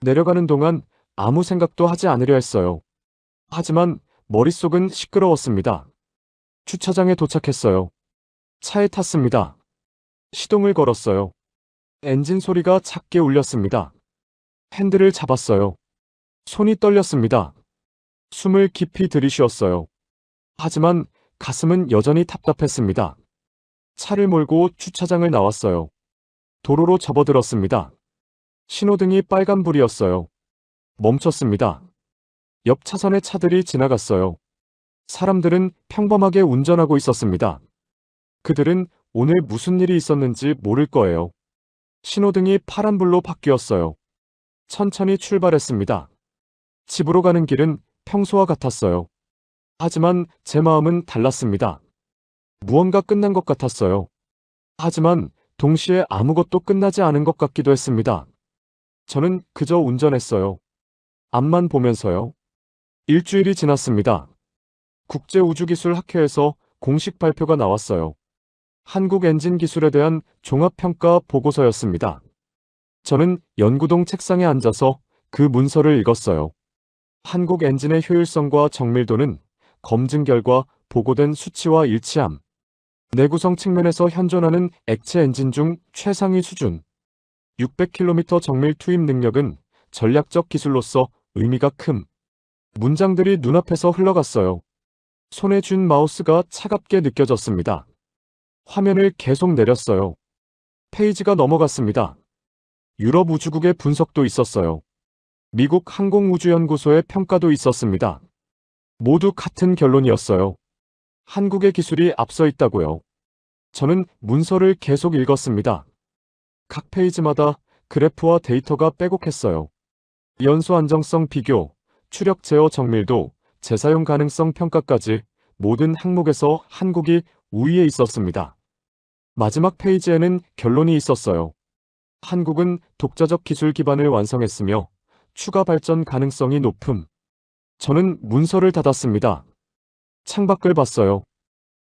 내려가는 동안 아무 생각도 하지 않으려 했어요. 하지만 머릿속은 시끄러웠습니다. 주차장에 도착했어요. 차에 탔습니다. 시동을 걸었어요. 엔진 소리가 작게 울렸습니다. 핸들을 잡았어요. 손이 떨렸습니다. 숨을 깊이 들이쉬었어요. 하지만 가슴은 여전히 답답했습니다. 차를 몰고 주차장을 나왔어요. 도로로 접어들었습니다. 신호등이 빨간불이었어요. 멈췄습니다. 옆 차선의 차들이 지나갔어요. 사람들은 평범하게 운전하고 있었습니다. 그들은 오늘 무슨 일이 있었는지 모를 거예요. 신호등이 파란불로 바뀌었어요. 천천히 출발했습니다. 집으로 가는 길은 평소와 같았어요. 하지만 제 마음은 달랐습니다. 무언가 끝난 것 같았어요. 하지만 동시에 아무것도 끝나지 않은 것 같기도 했습니다. 저는 그저 운전했어요. 앞만 보면서요. 일주일이 지났습니다. 국제우주기술학회에서 공식 발표가 나왔어요. 한국 엔진 기술에 대한 종합평가 보고서였습니다. 저는 연구동 책상에 앉아서 그 문서를 읽었어요. 한국 엔진의 효율성과 정밀도는 검증 결과 보고된 수치와 일치함. 내구성 측면에서 현존하는 액체 엔진 중 최상위 수준. 600km 정밀 투입 능력은 전략적 기술로서 의미가 큼. 문장들이 눈앞에서 흘러갔어요. 손에 쥔 마우스가 차갑게 느껴졌습니다. 화면을 계속 내렸어요. 페이지가 넘어갔습니다. 유럽 우주국의 분석도 있었어요. 미국 항공우주연구소의 평가도 있었습니다. 모두 같은 결론이었어요. 한국의 기술이 앞서 있다고요. 저는 문서를 계속 읽었습니다. 각 페이지마다 그래프와 데이터가 빼곡했어요. 연소 안정성 비교, 추력 제어 정밀도, 재사용 가능성 평가까지 모든 항목에서 한국이 우위에 있었습니다. 마지막 페이지에는 결론이 있었어요. 한국은 독자적 기술 기반을 완성했으며 추가 발전 가능성이 높음. 저는 문서를 닫았습니다. 창밖을 봤어요.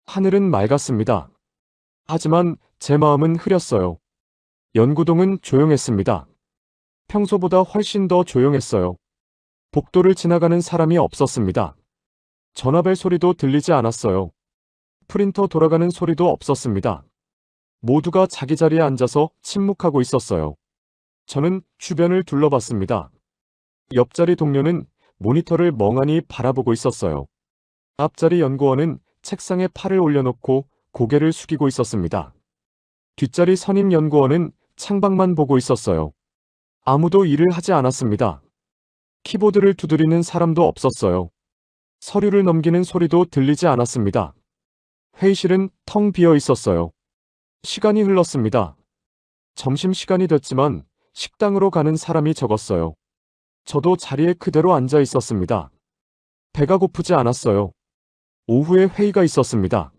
하늘은 맑았습니다. 하지만 제 마음은 흐렸어요. 연구동은 조용했습니다. 평소보다 훨씬 더 조용했어요. 복도를 지나가는 사람이 없었습니다. 전화벨 소리도 들리지 않았어요. 프린터 돌아가는 소리도 없었습니다. 모두가 자기 자리에 앉아서 침묵하고 있었어요. 저는 주변을 둘러봤습니다. 옆자리 동료는 모니터를 멍하니 바라보고 있었어요. 앞자리 연구원은 책상에 팔을 올려놓고 고개를 숙이고 있었습니다. 뒷자리 선임 연구원은 창밖만 보고 있었어요. 아무도 일을 하지 않았습니다. 키보드를 두드리는 사람도 없었어요. 서류를 넘기는 소리도 들리지 않았습니다. 회의실은 텅 비어 있었어요. 시간이 흘렀습니다. 점심시간이 됐지만 식당으로 가는 사람이 적었어요. 저도 자리에 그대로 앉아 있었습니다. 배가 고프지 않았어요. 오후에 회의가 있었습니다.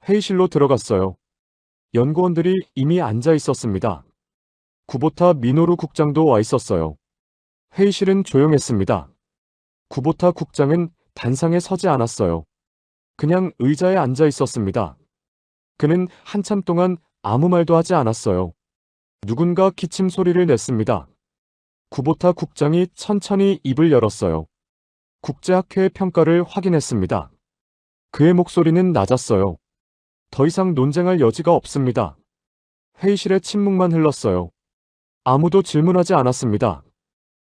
회의실로 들어갔어요. 연구원들이 이미 앉아 있었습니다. 구보타 미노루 국장도 와 있었어요. 회의실은 조용했습니다. 구보타 국장은 단상에 서지 않았어요. 그냥 의자에 앉아 있었습니다. 그는 한참 동안 아무 말도 하지 않았어요. 누군가 기침 소리를 냈습니다. 구보타 국장이 천천히 입을 열었어요. 국제학회의 평가를 확인했습니다. 그의 목소리는 낮았어요. 더 이상 논쟁할 여지가 없습니다. 회의실의 침묵만 흘렀어요. 아무도 질문하지 않았습니다.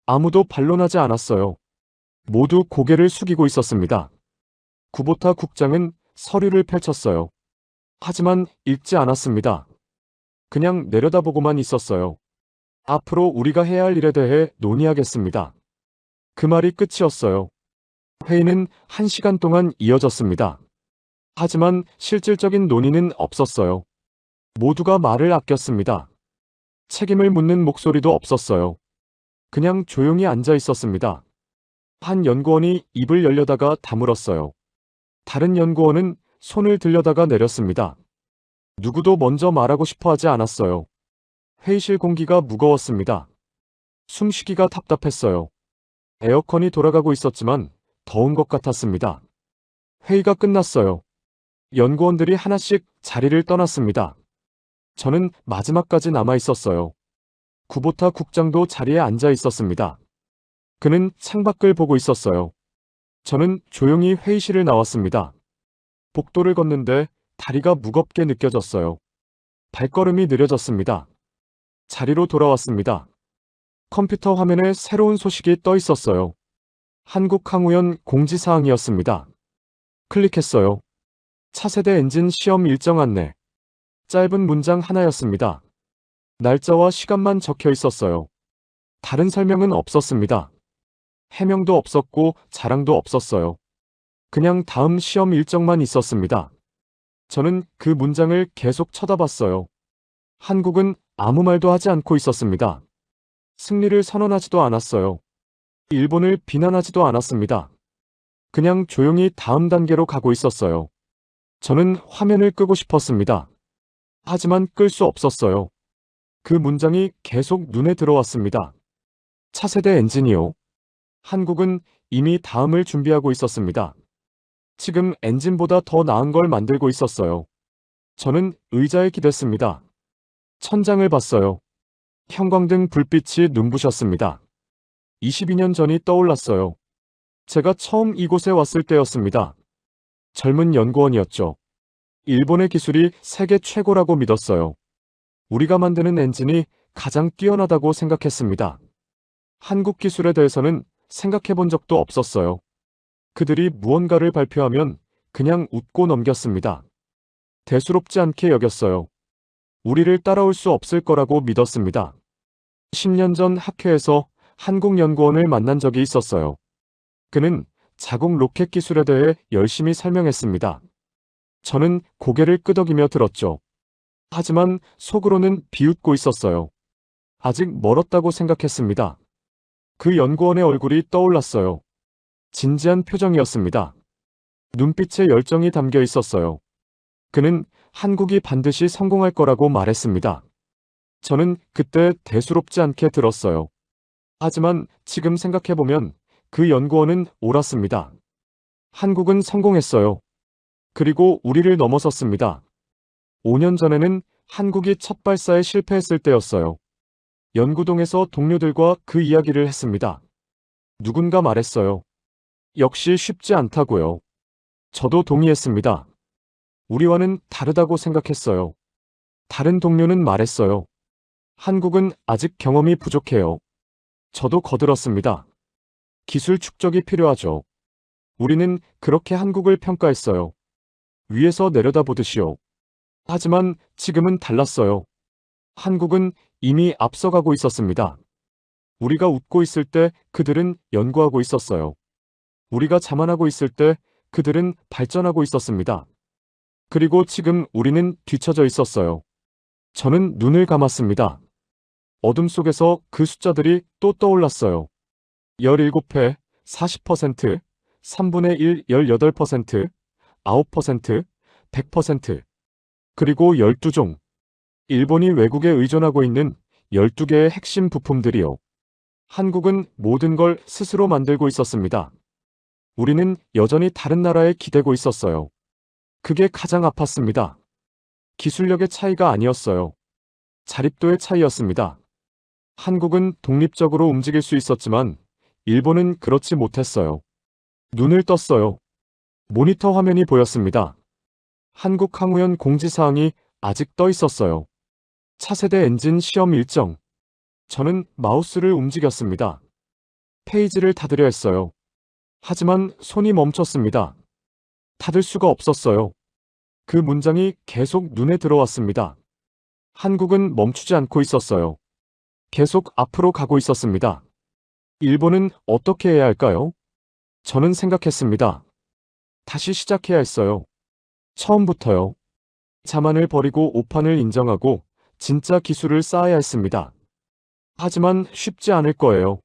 아무도 반론하지 않았어요. 모두 고개를 숙이고 있었습니다. 구보타 국장은 서류를 펼쳤어요. 하지만 읽지 않았습니다. 그냥 내려다보고만 있었어요. 앞으로 우리가 해야 할 일에 대해 논의하겠습니다. 그 말이 끝이었어요. 회의는 1시간 동안 이어졌습니다. 하지만 실질적인 논의는 없었어요. 모두가 말을 아꼈습니다. 책임을 묻는 목소리도 없었어요. 그냥 조용히 앉아 있었습니다. 한 연구원이 입을 열려다가 다물었어요. 다른 연구원은 손을 들려다가 내렸습니다. 누구도 먼저 말하고 싶어 하지 않았어요. 회의실 공기가 무거웠습니다. 숨쉬기가 답답했어요. 에어컨이 돌아가고 있었지만 더운 것 같았습니다. 회의가 끝났어요. 연구원들이 하나씩 자리를 떠났습니다. 저는 마지막까지 남아 있었어요. 구보타 국장도 자리에 앉아 있었습니다. 그는 창밖을 보고 있었어요. 저는 조용히 회의실을 나왔습니다. 복도를 걷는데 다리가 무겁게 느껴졌어요. 발걸음이 느려졌습니다. 자리로 돌아왔습니다. 컴퓨터 화면에 새로운 소식이 떠 있었어요. 한국항우연 공지사항이었습니다. 클릭했어요. 차세대 엔진 시험 일정 안내. 짧은 문장 하나였습니다. 날짜와 시간만 적혀 있었어요. 다른 설명은 없었습니다. 해명도 없었고 자랑도 없었어요. 그냥 다음 시험 일정만 있었습니다. 저는 그 문장을 계속 쳐다봤어요. 한국은 아무 말도 하지 않고 있었습니다. 승리를 선언하지도 않았어요. 일본을 비난하지도 않았습니다. 그냥 조용히 다음 단계로 가고 있었어요. 저는 화면을 끄고 싶었습니다. 하지만 끌 수 없었어요. 그 문장이 계속 눈에 들어왔습니다. 차세대 엔진이요. 한국은 이미 다음을 준비하고 있었습니다. 지금 엔진보다 더 나은 걸 만들고 있었어요. 저는 의자에 기댔습니다. 천장을 봤어요. 형광등 불빛이 눈부셨습니다. 22년 전이 떠올랐어요. 제가 처음 이곳에 왔을 때였습니다. 젊은 연구원이었죠. 일본의 기술이 세계 최고라고 믿었어요. 우리가 만드는 엔진이 가장 뛰어나다고 생각했습니다. 한국 기술에 대해서는 생각해 본 적도 없었어요. 그들이 무언가를 발표하면 그냥 웃고 넘겼습니다. 대수롭지 않게 여겼어요. 우리를 따라올 수 없을 거라고 믿었습니다. 10년 전 학회에서 한국 연구원을 만난 적이 있었어요. 그는 자국 로켓 기술에 대해 열심히 설명했습니다. 저는 고개를 끄덕이며 들었죠. 하지만 속으로는 비웃고 있었어요. 아직 멀었다고 생각했습니다. 그 연구원의 얼굴이 떠올랐어요. 진지한 표정이었습니다. 눈빛에 열정이 담겨 있었어요. 그는 한국이 반드시 성공할 거라고 말했습니다. 저는 그때 대수롭지 않게 들었어요. 하지만 지금 생각해보면 그 연구원은 옳았습니다. 한국은 성공했어요. 그리고 우리를 넘어섰습니다. 5년 전에는 한국이 첫 발사에 실패했을 때였어요. 연구동에서 동료들과 그 이야기를 했습니다. 누군가 말했어요. 역시 쉽지 않다고요. 저도 동의했습니다. 우리와는 다르다고 생각했어요. 다른 동료는 말했어요. 한국은 아직 경험이 부족해요. 저도 거들었습니다. 기술 축적이 필요하죠. 우리는 그렇게 한국을 평가했어요. 위에서 내려다보듯이요. 하지만 지금은 달랐어요. 한국은 이미 앞서가고 있었습니다. 우리가 웃고 있을 때 그들은 연구하고 있었어요. 우리가 자만하고 있을 때 그들은 발전하고 있었습니다. 그리고 지금 우리는 뒤처져 있었어요. 저는 눈을 감았습니다. 어둠 속에서 그 숫자들이 또 떠올랐어요. 17회, 40%, 3분의 1, 18%, 9%, 100%, 그리고 12종. 일본이 외국에 의존하고 있는 12개의 핵심 부품들이요. 한국은 모든 걸 스스로 만들고 있었습니다. 우리는 여전히 다른 나라에 기대고 있었어요. 그게 가장 아팠습니다. 기술력의 차이가 아니었어요. 자립도의 차이였습니다. 한국은 독립적으로 움직일 수 있었지만 일본은 그렇지 못했어요. 눈을 떴어요. 모니터 화면이 보였습니다. 한국항우연 공지사항이 아직 떠 있었어요. 차세대 엔진 시험 일정. 저는 마우스를 움직였습니다. 페이지를 닫으려 했어요. 하지만 손이 멈췄습니다. 닫을 수가 없었어요. 그 문장이 계속 눈에 들어왔습니다. 한국은 멈추지 않고 있었어요. 계속 앞으로 가고 있었습니다. 일본은 어떻게 해야 할까요? 저는 생각했습니다. 다시 시작해야 했어요. 처음부터요. 자만을 버리고 오판을 인정하고 진짜 기술을 쌓아야 했습니다. 하지만 쉽지 않을 거예요.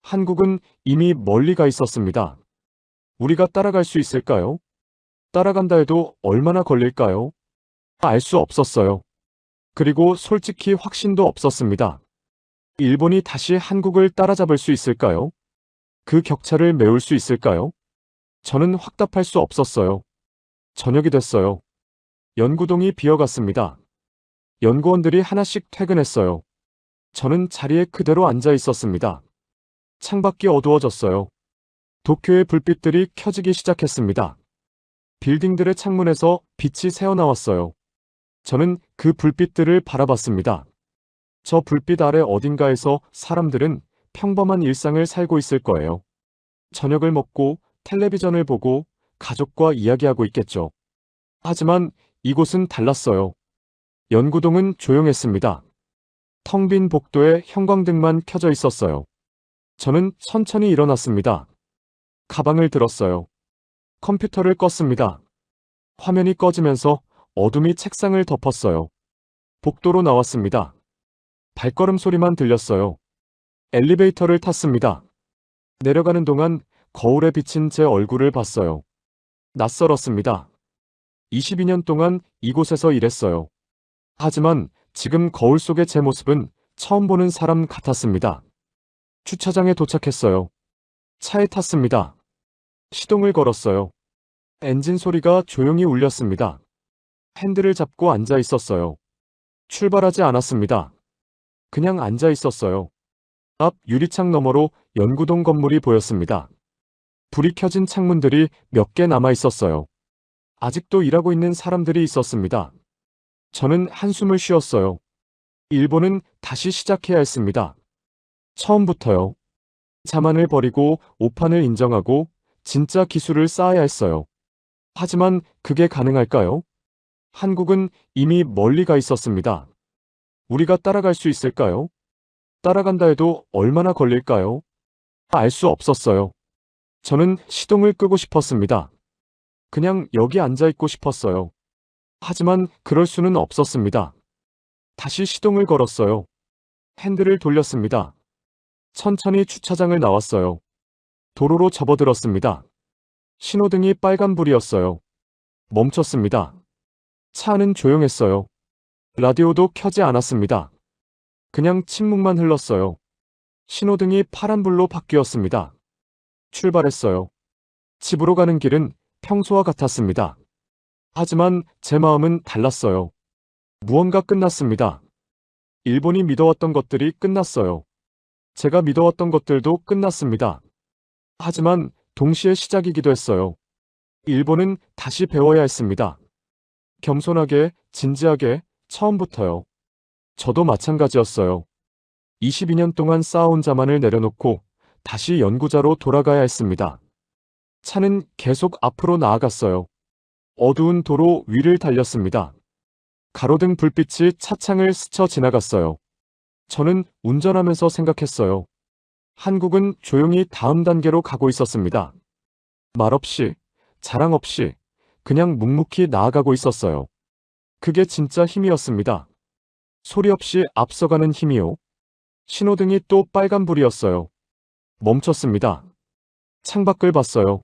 한국은 이미 멀리 가 있었습니다. 우리가 따라갈 수 있을까요? 따라간다 해도 얼마나 걸릴까요? 알 수 없었어요. 그리고 솔직히 확신도 없었습니다. 일본이 다시 한국을 따라잡을 수 있을까요? 그 격차를 메울 수 있을까요? 저는 확답할 수 없었어요. 저녁이 됐어요. 연구동이 비어갔습니다. 연구원들이 하나씩 퇴근했어요. 저는 자리에 그대로 앉아 있었습니다. 창밖이 어두워졌어요. 도쿄의 불빛들이 켜지기 시작했습니다. 빌딩들의 창문에서 빛이 새어나왔어요. 저는 그 불빛들을 바라봤습니다. 저 불빛 아래 어딘가에서 사람들은 평범한 일상을 살고 있을 거예요. 저녁을 먹고 텔레비전을 보고 가족과 이야기하고 있겠죠. 하지만 이곳은 달랐어요. 연구동은 조용했습니다. 텅 빈 복도에 형광등만 켜져 있었어요. 저는 천천히 일어났습니다. 가방을 들었어요. 컴퓨터를 껐습니다. 화면이 꺼지면서 어둠이 책상을 덮었어요. 복도로 나왔습니다. 발걸음 소리만 들렸어요. 엘리베이터를 탔습니다. 내려가는 동안 거울에 비친 제 얼굴을 봤어요. 낯설었습니다. 22년 동안 이곳에서 일했어요. 하지만 지금 거울 속의 제 모습은 처음 보는 사람 같았습니다. 주차장에 도착했어요. 차에 탔습니다. 시동을 걸었어요. 엔진 소리가 조용히 울렸습니다. 핸들을 잡고 앉아 있었어요. 출발하지 않았습니다. 그냥 앉아 있었어요. 앞 유리창 너머로 연구동 건물이 보였습니다. 불이 켜진 창문들이 몇 개 남아 있었어요. 아직도 일하고 있는 사람들이 있었습니다. 저는 한숨을 쉬었어요. 일본은 다시 시작해야 했습니다. 처음부터요. 자만을 버리고 오판을 인정하고 진짜 기술을 쌓아야 했어요. 하지만 그게 가능할까요? 한국은 이미 멀리 가 있었습니다. 우리가 따라갈 수 있을까요? 따라간다 해도 얼마나 걸릴까요? 알 수 없었어요. 저는 시동을 끄고 싶었습니다. 그냥 여기 앉아 있고 싶었어요. 하지만 그럴 수는 없었습니다. 다시 시동을 걸었어요. 핸들을 돌렸습니다. 천천히 주차장을 나왔어요. 도로로 접어들었습니다. 신호등이 빨간불이었어요. 멈췄습니다. 차 안은 조용했어요. 라디오도 켜지 않았습니다. 그냥 침묵만 흘렀어요. 신호등이 파란불로 바뀌었습니다. 출발했어요. 집으로 가는 길은 평소와 같았습니다. 하지만 제 마음은 달랐어요. 무언가 끝났습니다. 일본이 믿어왔던 것들이 끝났어요. 제가 믿어왔던 것들도 끝났습니다. 하지만 동시에 시작이기도 했어요. 일본은 다시 배워야 했습니다. 겸손하게, 진지하게, 처음부터요. 저도 마찬가지였어요. 22년 동안 쌓아온 자만을 내려놓고 다시 연구자로 돌아가야 했습니다. 차는 계속 앞으로 나아갔어요. 어두운 도로 위를 달렸습니다. 가로등 불빛이 차창을 스쳐 지나갔어요. 저는 운전하면서 생각했어요. 한국은 조용히 다음 단계로 가고 있었습니다. 말없이, 자랑 없이, 그냥 묵묵히 나아가고 있었어요. 그게 진짜 힘이었습니다. 소리 없이 앞서가는 힘이요. 신호등이 또 빨간불이었어요. 멈췄습니다. 창밖을 봤어요.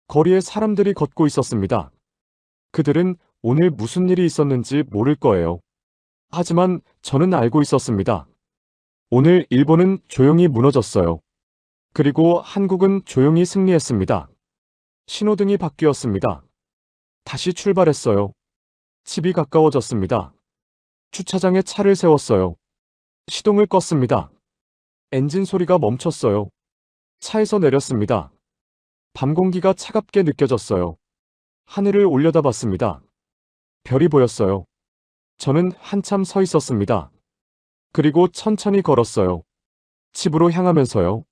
거리에 사람들이 걷고 있었습니다. 그들은 오늘 무슨 일이 있었는지 모를 거예요. 하지만 저는 알고 있었습니다. 오늘 일본은 조용히 무너졌어요. 그리고 한국은 조용히 승리했습니다. 신호등이 바뀌었습니다. 다시 출발했어요. 집이 가까워졌습니다. 주차장에 차를 세웠어요. 시동을 껐습니다. 엔진 소리가 멈췄어요. 차에서 내렸습니다. 밤 공기가 차갑게 느껴졌어요. 하늘을 올려다봤습니다. 별이 보였어요. 저는 한참 서 있었습니다. 그리고 천천히 걸었어요. 집으로 향하면서요.